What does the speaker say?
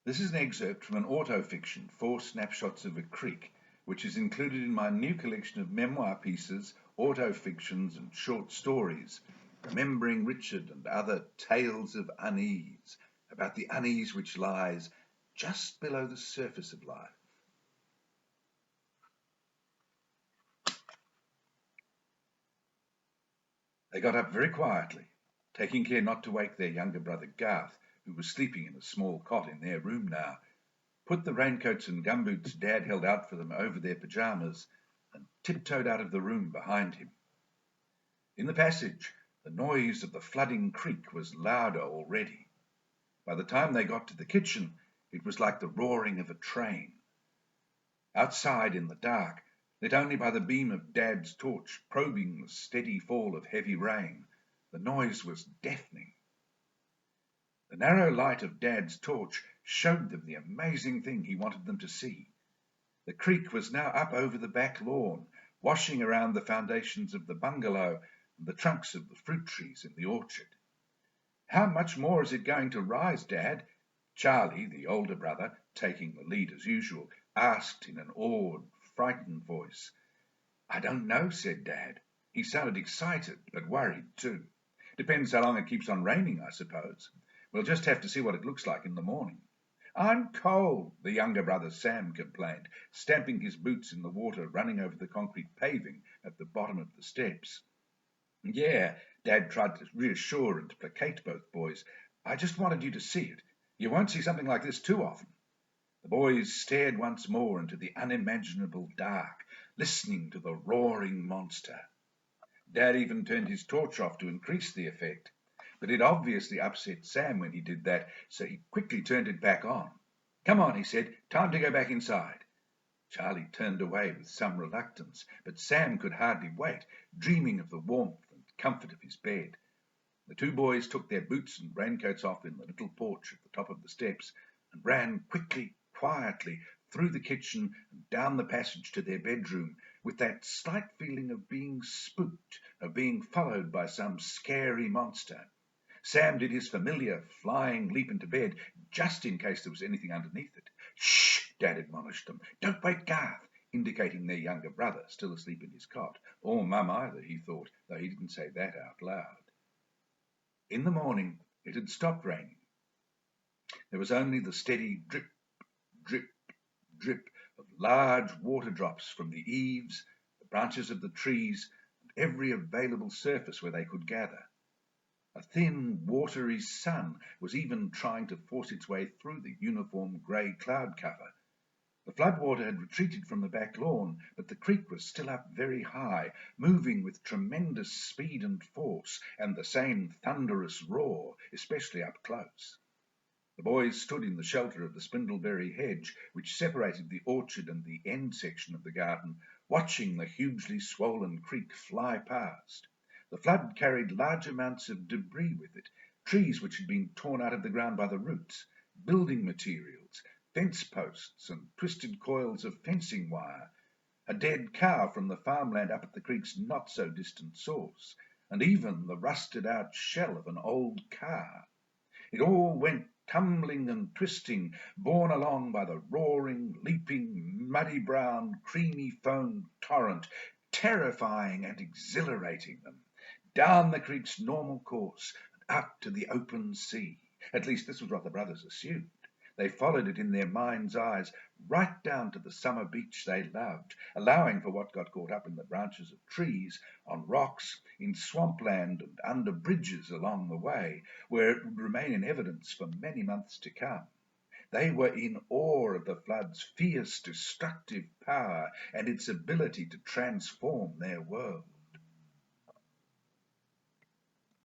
This is an excerpt from an auto-fiction, 4 Snapshots of a Creek, which is included in my new collection of memoir pieces, auto-fictions and short stories, remembering Richard and other tales of unease, about the unease which lies just below the surface of life. They got up very quietly, taking care not to wake their younger brother Garth, who was sleeping in a small cot in their room now, put the raincoats and gumboots Dad held out for them over their pyjamas, and tiptoed out of the room behind him. In the passage, the noise of the flooding creek was louder already. By the time they got to the kitchen, it was like the roaring of a train. Outside in the dark, lit only by the beam of Dad's torch probing the steady fall of heavy rain, the noise was deafening. The narrow light of Dad's torch showed them the amazing thing he wanted them to see. The creek was now up over the back lawn, washing around the foundations of the bungalow and the trunks of the fruit trees in the orchard. "How much more is it going to rise, Dad?" Charlie, the older brother, taking the lead as usual, asked in an awed, frightened voice. "I don't know," said Dad. He sounded excited, but worried too. "Depends how long it keeps on raining, I suppose. We'll just have to see what it looks like in the morning." "I'm cold," the younger brother Sam complained, stamping his boots in the water running over the concrete paving at the bottom of the steps. "Yeah," Dad tried to reassure and placate both boys. "I just wanted you to see it. You won't see something like this too often." The boys stared once more into the unimaginable dark, listening to the roaring monster. Dad even turned his torch off to increase the effect, but it obviously upset Sam when he did that, so he quickly turned it back on. "Come on," he said, "time to go back inside." Charlie turned away with some reluctance, but Sam could hardly wait, dreaming of the warmth and comfort of his bed. The two boys took their boots and raincoats off in the little porch at the top of the steps and ran quickly, quietly through the kitchen and down the passage to their bedroom, with that slight feeling of being spooked, of being followed by some scary monster. Sam did his familiar flying leap into bed, just in case there was anything underneath it. "Shh!" Dad admonished them. "Don't wake Garth," indicating their younger brother, still asleep in his cot. Or Mum either, he thought, though he didn't say that out loud. In the morning, it had stopped raining. There was only the steady drip, drip, drip of large water drops from the eaves, the branches of the trees, and every available surface where they could gather. A thin, watery sun was even trying to force its way through the uniform grey cloud cover. The floodwater had retreated from the back lawn, but the creek was still up very high, moving with tremendous speed and force, and the same thunderous roar, especially up close. The boys stood in the shelter of the spindleberry hedge, which separated the orchard and the end section of the garden, watching the hugely swollen creek fly past. The flood carried large amounts of debris with it, trees which had been torn out of the ground by the roots, building materials, fence posts and twisted coils of fencing wire, a dead cow from the farmland up at the creek's not-so-distant source, and even the rusted-out shell of an old car. It all went tumbling and twisting, borne along by the roaring, leaping, muddy-brown, creamy-foamed torrent, terrifying and exhilarating them, down the creek's normal course and out to the open sea. At least this was what the brothers assumed. They followed it in their mind's eyes right down to the summer beach they loved, allowing for what got caught up in the branches of trees, on rocks, in swampland and under bridges along the way, where it would remain in evidence for many months to come. They were in awe of the flood's fierce, destructive power and its ability to transform their world.